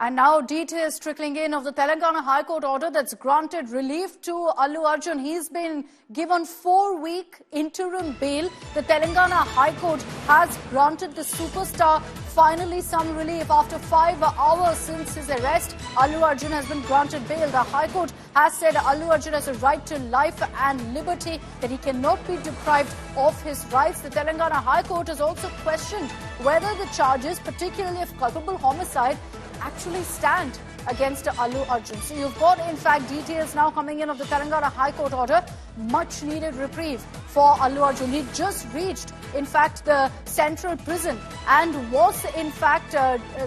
And now details trickling in of the Telangana High Court order that's granted relief to Allu Arjun. He's been given 4-week interim bail. The Telangana High Court has granted the superstar finally some relief. After 5 hours since his arrest, Allu Arjun has been granted bail. The High Court has said Allu Arjun has a right to life and liberty, that he cannot be deprived of his rights. The Telangana High Court has also questioned whether the charges, particularly of culpable homicide, actually stand against Allu Arjun. So you've got, in fact, details now coming in of the Telangana High Court order. Much needed reprieve for Allu Arjun. He just reached, in fact, the central prison and was, in fact,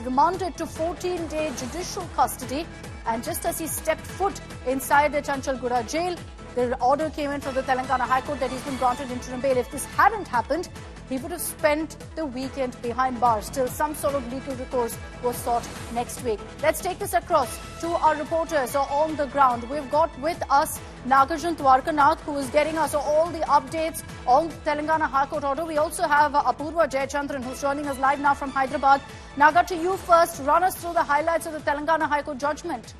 remanded to 14-day judicial custody. And just as he stepped foot inside the Chanchalgura jail, the order came in from the Telangana High Court that he's been granted interim bail. If this hadn't happened, he would have spent the weekend behind bars till some sort of legal recourse was sought next week. Let's take this across to our reporters on the ground. We've got with us Nagarjun Dwarkanath, who is getting us all the updates on the Telangana High Court order. We also have Apurva Jayachandran, who's joining us live now from Hyderabad. Nagar, to you first. Run us through the highlights of the Telangana High Court judgment.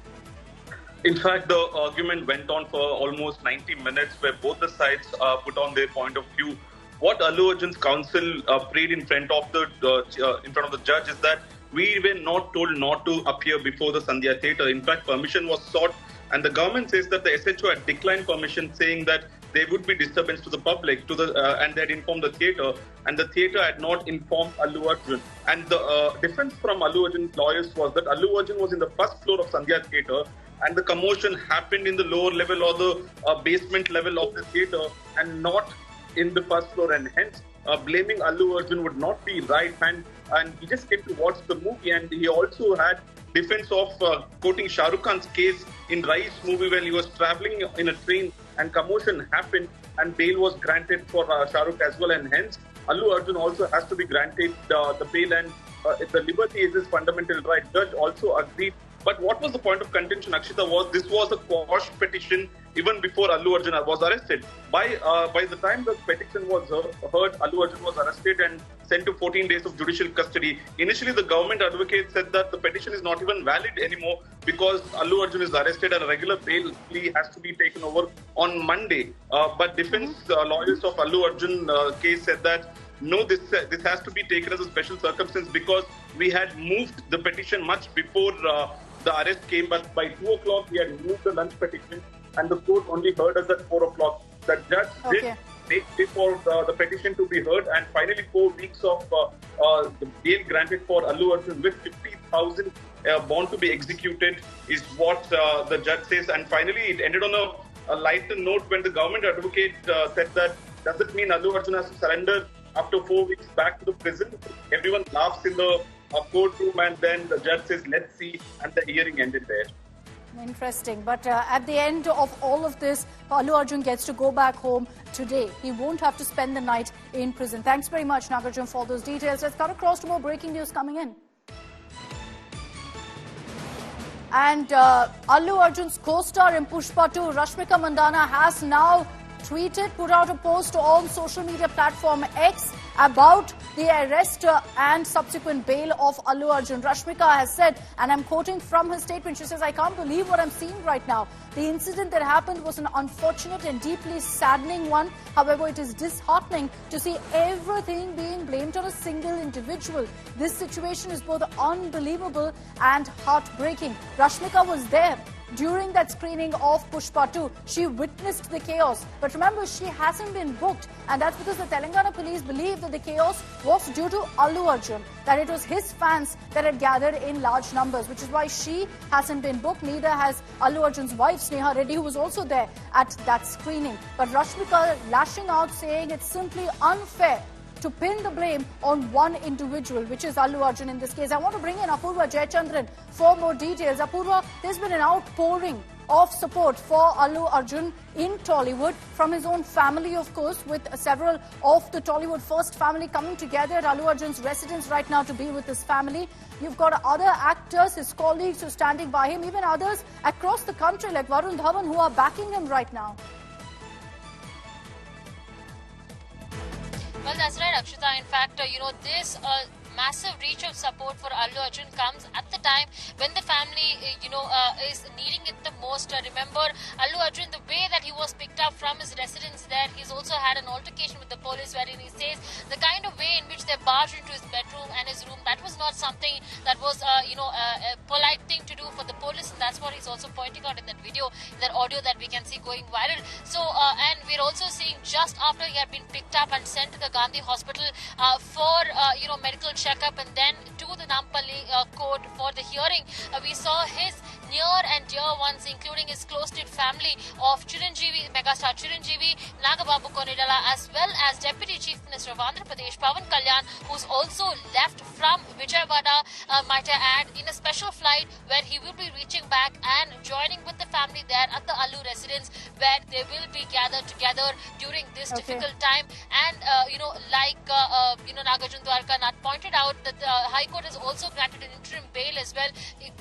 In fact, the argument went on for almost 90 minutes, where both the sides put on their point of view. What Allu Arjun's counsel prayed in front of the judge is that we were not told not to appear before the Sandhya Theatre. In fact, permission was sought, and the government says that the SHO had declined permission, saying that there would be disturbance to the public, and they had informed the theatre, and the theatre had not informed Allu Arjun. And the difference from Allu Arjun's lawyers was that Allu Arjun was in the first floor of Sandhya Theatre, and the commotion happened in the lower level or the basement level of the theatre, and not in the first floor, and hence blaming Allu Arjun would not be right. And he just came to watch the movie, and he also had defense of quoting Shah Rukh Khan's case in Rais movie when he was travelling in a train and commotion happened, and bail was granted for Shah Rukh as well, and hence Allu Arjun also has to be granted the bail, and the liberty is his fundamental right. Judge also agreed. But what was the point of contention, Akshita, was this was a quash petition even before Allu Arjun was arrested. By the time the petition was heard, Allu Arjun was arrested and sent to 14 days of judicial custody. Initially, the government advocate said that the petition is not even valid anymore because Allu Arjun is arrested and a regular bail plea has to be taken over on Monday. But defense lawyers of Allu Arjun case said that no, this has to be taken as a special circumstance because we had moved the petition much before the arrest came, but by 2 o'clock we had moved the lunch petition and the court only heard us at 4 o'clock. The judge did take for the petition to be heard, and finally 4 weeks of the bail granted for Allu Arjun with 50,000 bond to be executed is what the judge says. And finally it ended on a lighter note when the government advocate said that does it mean Allu Arjun has to surrender after 4 weeks back to the prison? Everyone laughs in the courtroom, and then the judge says, let's see, and the hearing ended there. Interesting. But at the end of all of this, Allu Arjun gets to go back home today. He won't have to spend the night in prison. Thanks very much, Nagarjun, for those details. Let's cut across to more breaking news coming in. And Allu Arjun's co-star in Pushpa 2, Rashmika Mandanna, has now put out a post on social media platform X about the arrest and subsequent bail of Allu Arjun. Rashmika has said, and I'm quoting from her statement, she says, "I can't believe what I'm seeing right now. The incident that happened was an unfortunate and deeply saddening one. However, it is disheartening to see everything being blamed on a single individual. This situation is both unbelievable and heartbreaking." Rashmika was there during that screening of Pushpa 2. She witnessed the chaos. But remember, she hasn't been booked. And that's because the Telangana police believe that the chaos was due to Allu Arjun, that it was his fans that had gathered in large numbers, which is why she hasn't been booked. Neither has Allu Arjun's wife, Sneha Reddy, who was also there at that screening. But Rashmika lashing out, saying it's simply unfair to pin the blame on one individual, which is Allu Arjun in this case. I want to bring in Apurva Jayachandran for more details. Apurva, there's been an outpouring of support for Allu Arjun in Tollywood from his own family, of course, with several of the Tollywood first family coming together at Allu Arjun's residence right now to be with his family. You've got other actors, his colleagues who are standing by him, even others across the country like Varun Dhawan who are backing him right now. Well, that's right, Akshita. In fact, this massive reach of support for Allu Arjun comes at the time when the family, is needing it the most. Remember, Allu Arjun, the way that he was picked up from his residence there, he's also had an altercation with the police wherein he says the kind of way in which they barged into his bedroom and his room, that was not something that was, a polite thing to do for the police, and that's what he's also pointing out in that video, in that audio that we can see going viral. So, and we're also seeing just after he had been picked up and sent to the Gandhi hospital for, medical checkup and then to the Nampalli court for the hearing, we saw his near and dear ones, including his close-knit family of Chiranjeevi, megastar Chiranjeevi, Nagababu Konidala, as well as Deputy Chief Minister of Andhra Pradesh, Pawan Kalyan, who's also left from Vijayawada, might I add, in a special flight where he will be reaching back and joining with the family there at the Allu residence, where they will be gathered together during this difficult time. And, Nagarjun Dwarkanath pointed out that the High Court has also granted an interim bail as well,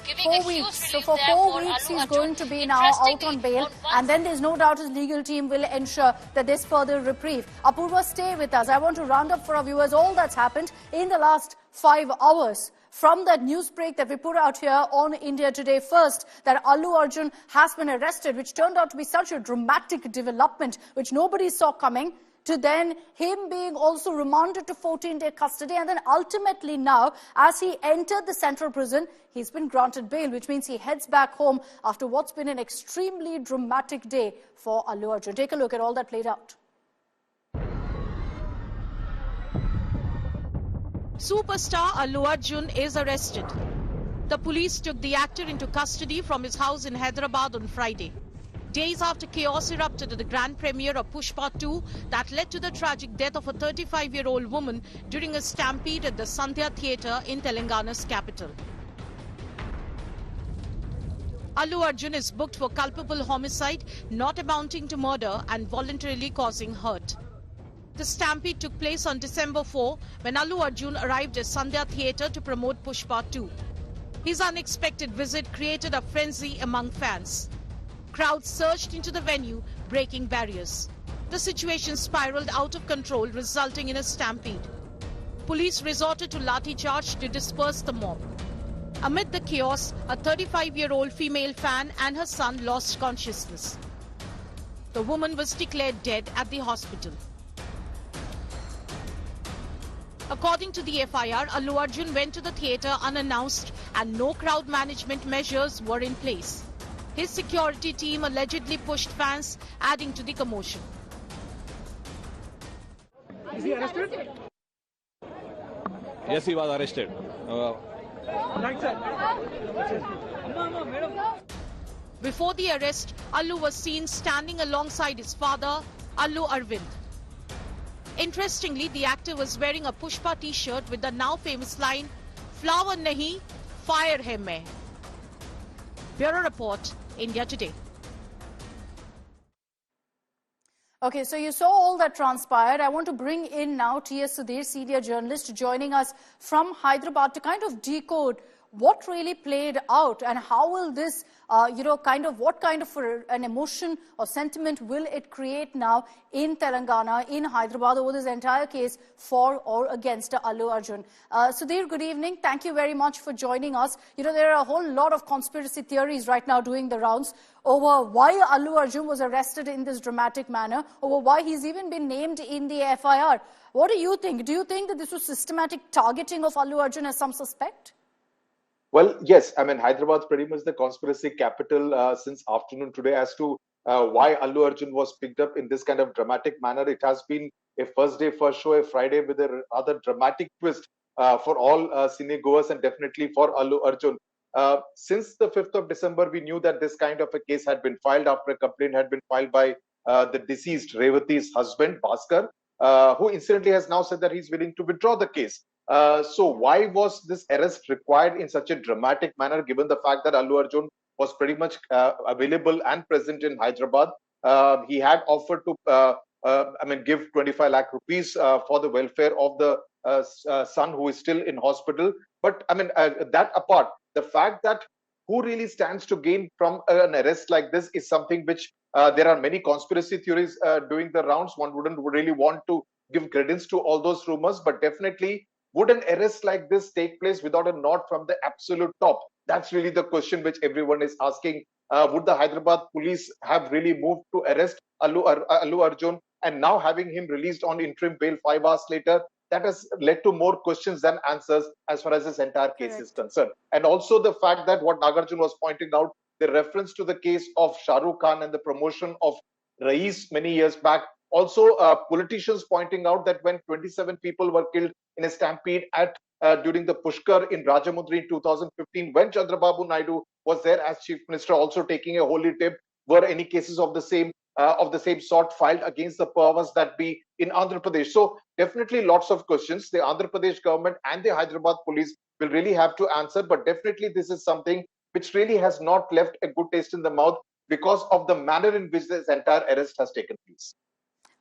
giving 4 a huge weeks. So relief for there 4 for weeks, Allu he's Arjun. going to be now out on bail. And then there's no doubt his legal team will ensure that there's further reprieve. Apurva, stay with us. I want to round up for our viewers all that's happened in the last 5 hours. From that news break that we put out here on India Today, first, that Allu Arjun has been arrested, which turned out to be such a dramatic development, which nobody saw coming, to then him being also remanded to 14-day custody, and then ultimately now, as he entered the central prison, he's been granted bail, which means he heads back home after what's been an extremely dramatic day for Allu Arjun. Take a look at all that played out. Superstar Allu Arjun is arrested. The police took the actor into custody from his house in Hyderabad on Friday, days after chaos erupted at the grand premiere of Pushpa 2 that led to the tragic death of a 35-year-old woman during a stampede at the Sandhya Theatre in Telangana's capital. Allu Arjun is booked for culpable homicide, not amounting to murder, and voluntarily causing hurt. The stampede took place on December 4 when Allu Arjun arrived at Sandhya Theatre to promote Pushpa 2. His unexpected visit created a frenzy among fans. Crowds surged into the venue, breaking barriers. The situation spiraled out of control, resulting in a stampede. Police resorted to lathi charge to disperse the mob. Amid the chaos, a 35-year-old female fan and her son lost consciousness. The woman was declared dead at the hospital. According to the FIR, Allu Arjun went to the theatre unannounced and no crowd management measures were in place. His security team allegedly pushed fans, adding to the commotion. Is he arrested? Yes, he was arrested. Right, sir. Before the arrest, Allu was seen standing alongside his father, Allu Arjun. Interestingly, the actor was wearing a Pushpa t-shirt with the now famous line, "Flower nahi, fire hai main." Bureau Report, India Today. Okay, so you saw all that transpired. I want to bring in now T.S. Sudhir, senior journalist, joining us from Hyderabad to kind of decode what really played out and how will this, what kind of an emotion or sentiment will it create now in Telangana, in Hyderabad, over this entire case for or against Allu Arjun. Sudhir, good evening. Thank you very much for joining us. There are a whole lot of conspiracy theories right now doing the rounds over why Allu Arjun was arrested in this dramatic manner, over why he's even been named in the FIR. What do you think? Do you think that this was systematic targeting of Allu Arjun, as some suspect? Well, yes. I mean, Hyderabad's pretty much the conspiracy capital since afternoon today as to why Allu Arjun was picked up in this kind of dramatic manner. It has been a first day, first show, a Friday with a rather dramatic twist for all cinegoers and definitely for Allu Arjun. Since the 5th of December, we knew that this kind of a case had been filed after a complaint had been filed by the deceased Revati's husband, Bhaskar, who incidentally has now said that he's willing to withdraw the case. So why was this arrest required in such a dramatic manner, given the fact that Allu Arjun was pretty much available and present in Hyderabad? He had offered to, give 25 lakh rupees for the welfare of the son who is still in hospital. But that apart, the fact that who really stands to gain from an arrest like this is something which there are many conspiracy theories doing the rounds. One wouldn't really want to give credence to all those rumors, but definitely Would an arrest like this take place without a nod from the absolute top? That's really the question which everyone is asking. Would the Hyderabad police have really moved to arrest Allu Arjun, and now having him released on interim bail 5 hours later? That has led to more questions than answers as far as this entire case is concerned. And also the fact that what Nagarjun was pointing out, the reference to the case of Shah Rukh Khan and the promotion of Rais many years back. Also, politicians pointing out that when 27 people were killed in a stampede at during the Pushkar in Rajamundry in 2015, when Chandrababu Naidu was there as chief minister, also taking a holy tip, were any cases of the same sort filed against the powers that be in Andhra Pradesh? So definitely lots of questions. The Andhra Pradesh government and the Hyderabad police will really have to answer. But definitely this is something which really has not left a good taste in the mouth because of the manner in which this entire arrest has taken place.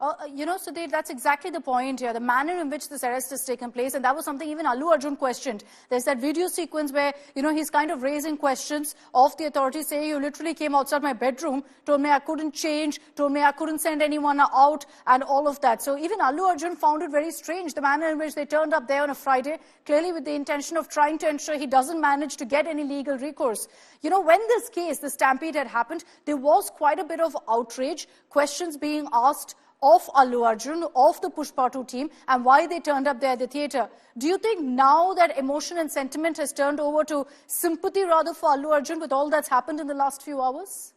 Sudhir, that's exactly the point here, the manner in which this arrest has taken place. And that was something even Allu Arjun questioned. There's that video sequence where, he's kind of raising questions of the authorities, saying, you literally came outside my bedroom, told me I couldn't change, told me I couldn't send anyone out, and all of that. So even Allu Arjun found it very strange, the manner in which they turned up there on a Friday, clearly with the intention of trying to ensure he doesn't manage to get any legal recourse. When this case, the stampede had happened, there was quite a bit of outrage, questions being asked of Allu Arjun, of the Pushpa 2 team, and why they turned up there at the theatre. Do you think now that emotion and sentiment has turned over to sympathy rather for Allu Arjun with all that's happened in the last few hours?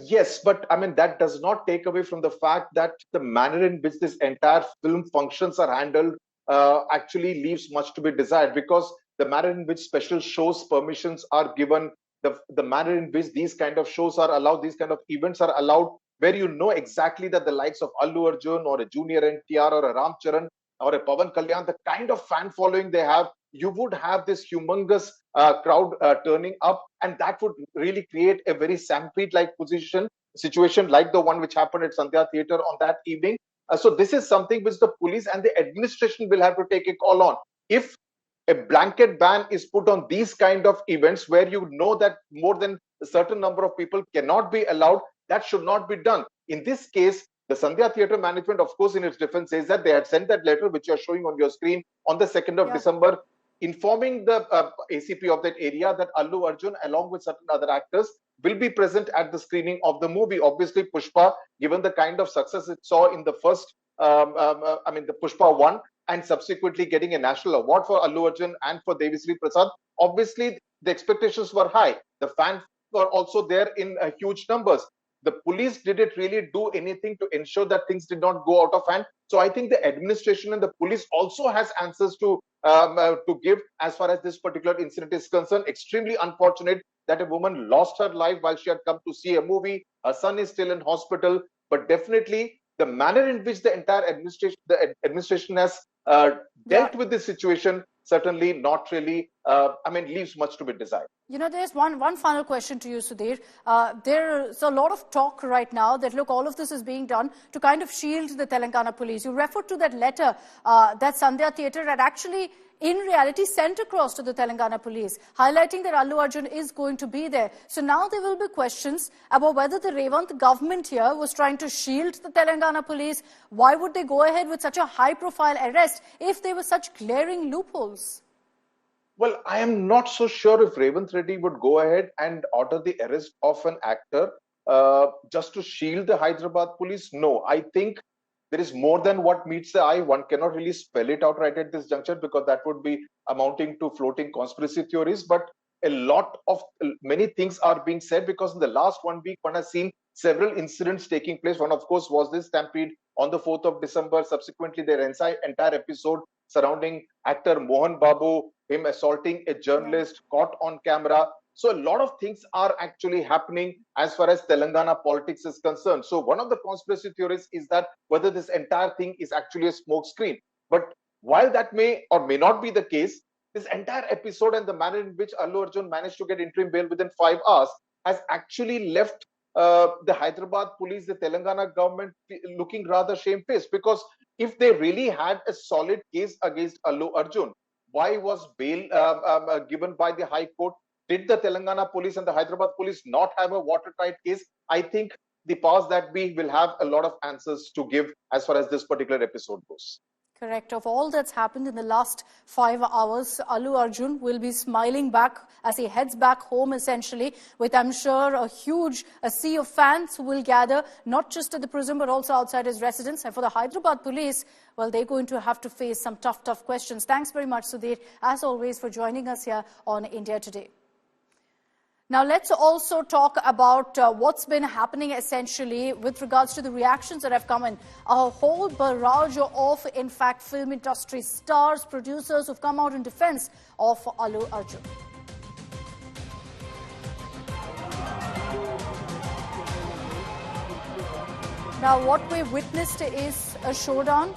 Yes, but I mean, that does not take away from the fact that the manner in which this entire film functions are handled actually leaves much to be desired, because the manner in which special shows permissions are given, the manner in which these kind of shows are allowed, these kind of events are allowed, where exactly that the likes of Allu Arjun or a junior NTR or a Ram Charan or a Pawan Kalyan, the kind of fan following they have, you would have this humongous crowd turning up, and that would really create a very stampede-like situation like the one which happened at Sandhya Theatre on that evening. So this is something which the police and the administration will have to take a call on. If a blanket ban is put on these kind of events where that more than a certain number of people cannot be allowed, that should not be done. In this case, the Sandhya Theatre management, of course, in its defense, says that they had sent that letter, which you are showing on your screen, on the 2nd of December, informing the ACP of that area that Allu Arjun, along with certain other actors, will be present at the screening of the movie. Obviously, Pushpa, given the kind of success it saw in the first, the Pushpa 1, and subsequently getting a national award for Allu Arjun and for Devi Sri Prasad, obviously the expectations were high. The fans were also there in huge numbers. The police didn't really do anything to ensure that things did not go out of hand. So I think the administration and the police also has answers to give as far as this particular incident is concerned. Extremely unfortunate that a woman lost her life while she had come to see a movie. Her son is still in hospital, but definitely the manner in which the entire administration has dealt with this situation, certainly not really, leaves much to be desired. There's one final question to you, Sudhir. There's a lot of talk right now that, look, all of this is being done to kind of shield the Telangana police. You referred to that letter that Sandhya Theatre had actually, in reality, sent across to the Telangana police, highlighting that Allu Arjun is going to be there. So now there will be questions about whether the Revant government here was trying to shield the Telangana police. Why would they go ahead with such a high-profile arrest if there were such glaring loopholes? Well, I am not so sure if Revant Reddy would go ahead and order the arrest of an actor just to shield the Hyderabad police. No, I think there is more than what meets the eye. One cannot really spell it out right at this juncture, because that would be amounting to floating conspiracy theories. But many things are being said, because in the last 1 week, one has seen several incidents taking place. One, of course, was this stampede on the 4th of December. Subsequently, their entire episode surrounding actor Mohan Babu, him assaulting a journalist, caught on camera. So a lot of things are actually happening as far as Telangana politics is concerned. So one of the conspiracy theories is that whether this entire thing is actually a smoke screen. But while that may or may not be the case, this entire episode and the manner in which Allu Arjun managed to get interim bail within 5 hours has actually left the Hyderabad police, the Telangana government, looking rather shamefaced. Because if they really had a solid case against Allu Arjun, why was bail given by the High Court? Did the Telangana police and the Hyderabad police not have a watertight case? I think the powers that be will have a lot of answers to give as far as this particular episode goes. Correct. Of all that's happened in the last 5 hours, Allu Arjun will be smiling back as he heads back home, essentially, with, I'm sure, a sea of fans who will gather, not just at the prison, but also outside his residence. And for the Hyderabad police, well, they're going to have to face some tough questions. Thanks very much, Sudhir, as always, for joining us here on India Today. Now, let's also talk about what's been happening, essentially, with regards to the reactions that have come in. A whole barrage of, in fact, film industry stars, producers who've come out in defense of Allu Arjun. Now, what we witnessed is a showdown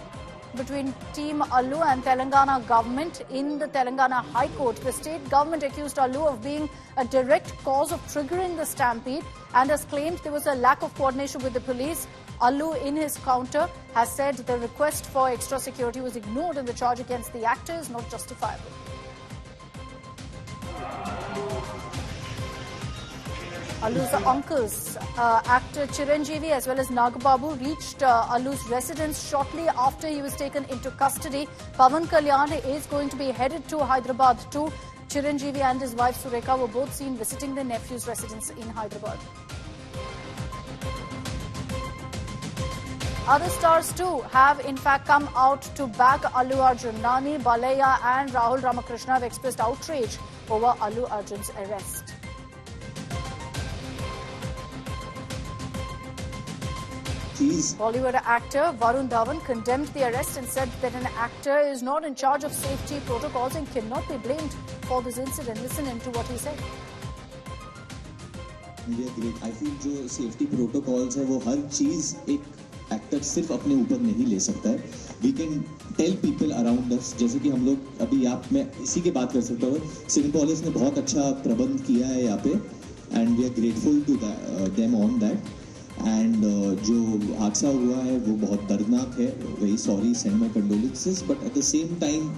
between Team Allu and Telangana government in the Telangana High Court. The state government accused Allu of being a direct cause of triggering the stampede and has claimed there was a lack of coordination with the police. Allu, in his counter, has said the request for extra security was ignored and the charge against the actor is not justifiable. Allu's uncles, actor Chiranjeevi as well as Nagababu, reached Allu's residence shortly after he was taken into custody. Pawan Kalyan is going to be headed to Hyderabad too. Chiranjeevi and his wife Surekha were both seen visiting their nephew's residence in Hyderabad. Other stars too have in fact come out to back Allu Arjun. Nani, Balaya and Rahul Ramakrishna have expressed outrage over Allu Arjun's arrest. Bollywood actor Varun Dhawan condemned the arrest and said that an actor is not in charge of safety protocols and cannot be blamed for this incident. Listen into what he said. Yeah, great. I feel जो safety protocols है वो हर चीज एक actor सिर्फ अपने ऊपर नहीं ले सकता है. We can tell people around us, जैसे कि हम लोग अभी मैं इसी के बात कर सकता हूँ. Cinepolis ने बहुत अच्छा प्रबंध किया है यहाँ पे, and we are grateful to them on that. And जो हादसा हुआ है वो बहुत दर्दनाक है. Very sorry, send my condolences. But at the same time,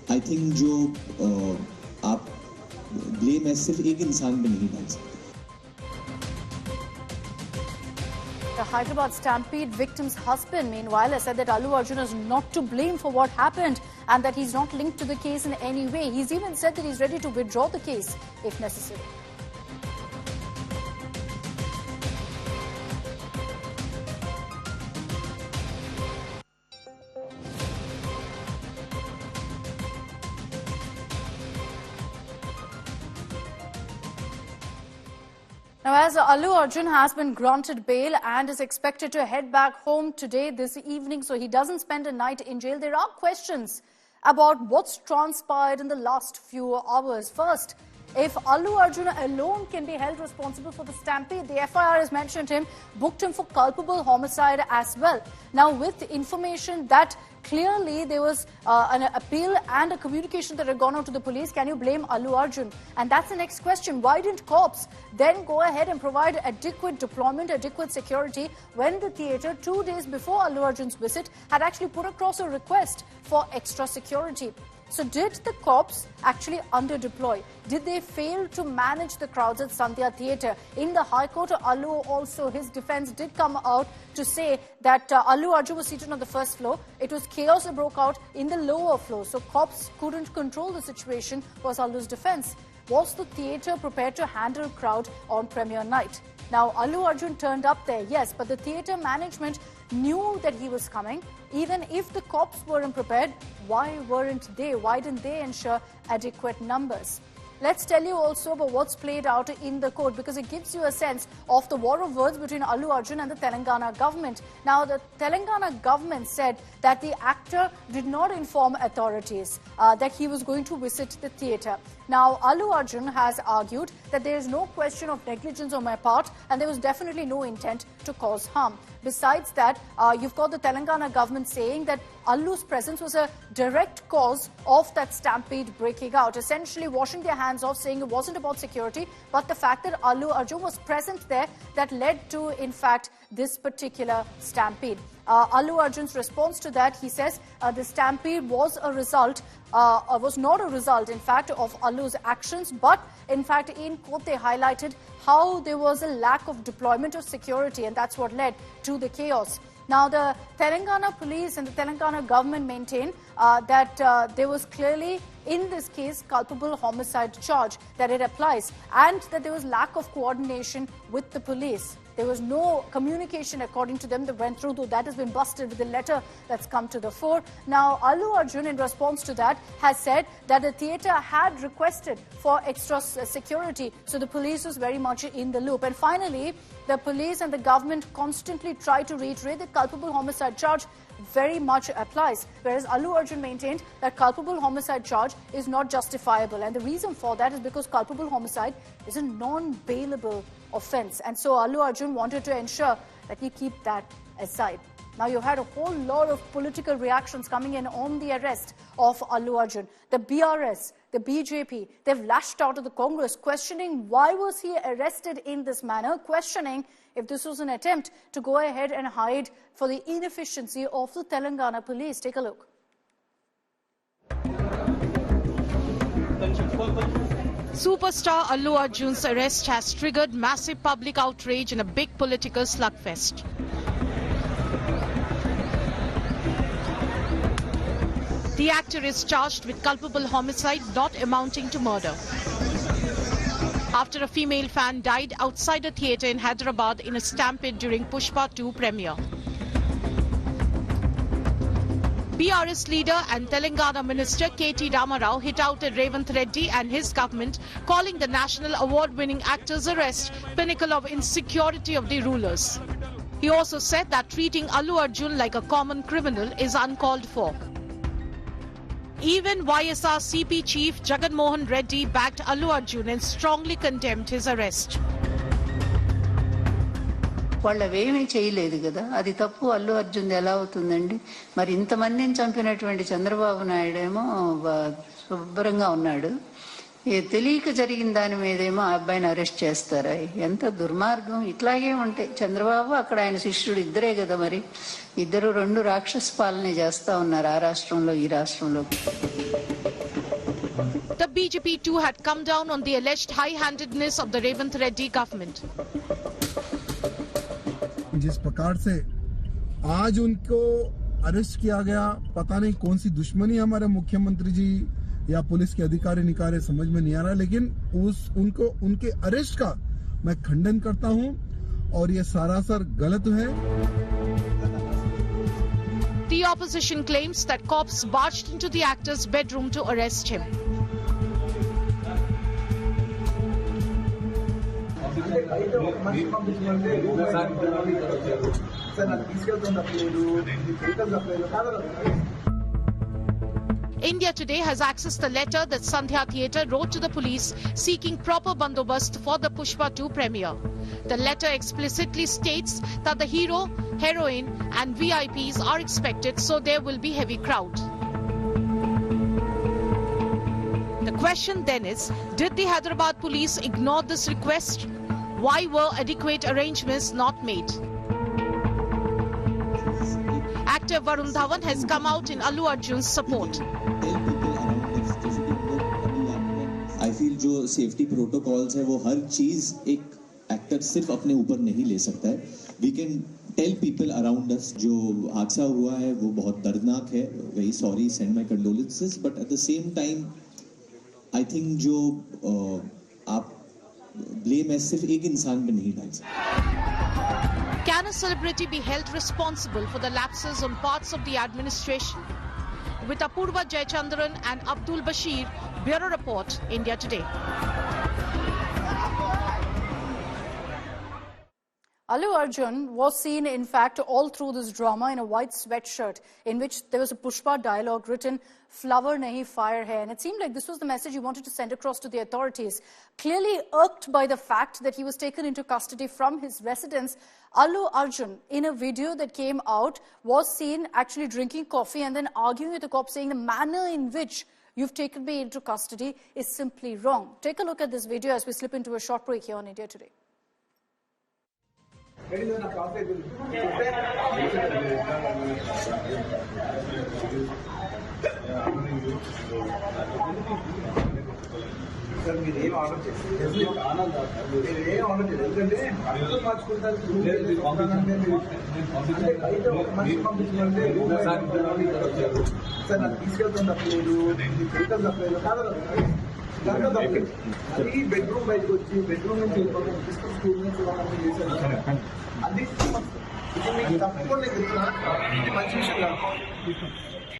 I think जो आप blame है सिर्फ एक इंसान पे नहीं डाल सकते. The Hyderabad Stampede victim's husband, meanwhile, has said that Allu Arjun is not to blame for what happened and that he's not linked to the case in any way. He's even said that he's ready to withdraw the case if necessary. Now, as Allu Arjun has been granted bail and is expected to head back home today, this evening, so he doesn't spend a night in jail, there are questions about what's transpired in the last few hours. First, if Allu Arjun alone can be held responsible for the stampede, the FIR has mentioned him, booked him for culpable homicide as well. Now, with information that clearly there was an appeal and a communication that had gone out to the police, can you blame Allu Arjun? And that's the next question. Why didn't cops then go ahead and provide adequate deployment, adequate security when the theatre 2 days before Allu Arjun's visit had actually put across a request for extra security? So did the cops actually under-deploy? Did they fail to manage the crowds at Sandhya Theatre? In the High Court, Allu also, his defense did come out to say that Allu Arjun was seated on the first floor. It was chaos that broke out in the lower floor. So cops couldn't control the situation, was Allu's defense. Was the theatre prepared to handle crowd on premiere night? Now, Allu Arjun turned up there, yes, but the theatre management knew that he was coming. Even if the cops weren't prepared, why weren't they? Why didn't they ensure adequate numbers? Let's tell you also about what's played out in the court, because it gives you a sense of the war of words between Allu Arjun and the Telangana government. Now, the Telangana government said that the actor did not inform authorities that he was going to visit the theatre. Now, Allu Arjun has argued that there is no question of negligence on my part and there was definitely no intent to cause harm. Besides that, you've got the Telangana government saying that Allu's presence was a direct cause of that stampede breaking out, essentially washing their hands off, saying it wasn't about security, but the fact that Allu Arjun was present there that led to, in fact, this particular stampede. Allu Arjun's response to that, he says the stampede was a result, was not a result, in fact, of Allu's actions, but in fact, in court, they highlighted how there was a lack of deployment of security, and that's what led to the chaos. Now, the Telangana police and the Telangana government maintain that there was clearly, in this case, culpable homicide charge that it applies, and that there was lack of coordination with the police. There was no communication, according to them, that went through, though that has been busted with the letter that's come to the fore. Now, Allu Arjun, in response to that, has said that the theatre had requested for extra security, so the police was very much in the loop. And finally, the police and the government constantly try to reiterate that culpable homicide charge very much applies, whereas Allu Arjun maintained that culpable homicide charge is not justifiable. And the reason for that is because culpable homicide is a non-bailable offence. And so Allu Arjun wanted to ensure that we keep that aside. Now, you've had a whole lot of political reactions coming in on the arrest of Allu Arjun. The BRS, the BJP, they've lashed out at the Congress, questioning why was he arrested in this manner, questioning if this was an attempt to go ahead and hide for the inefficiency of the Telangana police. Take a look. Superstar Allu Arjun's arrest has triggered massive public outrage and a big political slugfest. The actor is charged with culpable homicide not amounting to murder, after a female fan died outside a theatre in Hyderabad in a stampede during Pushpa 2 premiere. BRS leader and Telangana Minister K.T. Ramarao hit out at Revanth Reddy and his government, calling the national award-winning actor's arrest pinnacle of insecurity of the rulers. He also said that treating Allu Arjun like a common criminal is uncalled for. Even YSR CP chief Jagan Mohan Reddy backed Allu Arjun and strongly condemned his arrest. వాళ్ళవేమీ చేయలేదు కదా, అది తప్పు అల్లు అర్జున్ ఎలా అవుతుందండి? మరి ఇంతమందిని చంపినటువంటి చంద్రబాబు నాయుడు ఏమో శుభ్రంగా ఉన్నాడు, తెలియక జరిగిన దాని మీదేమో ఆ అబ్బాయిని అరెస్ట్ చేస్తారా? ఎంత దుర్మార్గం! ఇట్లాగే ఉంటాయి. చంద్రబాబు అక్కడ ఆయన శిష్యుడు ఇద్దరే కదా, మరి ఇద్దరు రెండు రాక్షస పాలన చేస్తా ఉన్నారు ఆ రాష్ట్రంలో ఈ రాష్ట్రంలో. The BJP too had come down on the alleged high-handedness of the Revanth Reddy government. जिस प्रकार से आज उनको अरेस्ट किया गया, पता नहीं कौन सी दुश्मनी हमारे मुख्यमंत्री जी या पुलिस के अधिकारी निकारे समझ में नहीं आ रहा, लेकिन उनके अरेस्ट का मैं खंडन करता हूं और ये सरासर गलत है. The opposition claims that cops barged into the actor's bedroom to arrest him. India Today has accessed the letter that Sandhya Theatre wrote to the police seeking proper bandobast for the Pushpa 2 premiere. The letter explicitly states that the hero, heroine and VIPs are expected, so there will be heavy crowd. The question then is, did the Hyderabad police ignore this request? Why were adequate arrangements not made? Actor Varun Dhawan has come out in Allu Arjun's support. I feel जो safety protocols है वो हर चीज एक actor सिर्फ अपने ऊपर नहीं ले सकता है. We can tell people around us जो हादसा हुआ है वो बहुत दर्दनाक है. Very sorry, send my condolences. But at the same time, I think जो आप blame है सिर्फ एक इंसान पे नहीं डाल सकते. Can a celebrity be held responsible for the lapses on parts of the administration? With Apurva Jayachandran and Abdul Bashir, Bureau Report, India Today. Allu Arjun was seen, in fact, all through this drama in a white sweatshirt in which there was a Pushpa dialogue written, "Flower nahi, fire hai." And it seemed like this was the message he wanted to send across to the authorities. Clearly irked by the fact that he was taken into custody from his residence, Allu Arjun, in a video that came out, was seen actually drinking coffee and then arguing with the cops, saying the manner in which you've taken me into custody is simply wrong. Take a look at this video as we slip into a short break here on India Today. Sir మీరు ఏం order చేస్తారు ఆనంద్ మీరు ఏం order చేయలేదు ఎందుకంటే అర్థం మార్చుకుంటారు అంటే బయట ఒక మనిషి పంపించాలంటే సార్ నాకు తీసుకెళ్తాం తప్పలేదు వెహికల్ తప్పలేదు కాదు దాంట్లో తప్పలేదు అది బెడ్రూమ్ బయటకు వచ్చి బెడ్రూమ్ నుంచి వెళ్ళిపోతాం తీసుకుని స్కూల్ నుంచి వాళ్ళని చేశారు అది ఇది మీకు తప్పకుండా చెప్తున్నా ఇది మంచి విషయం కాదు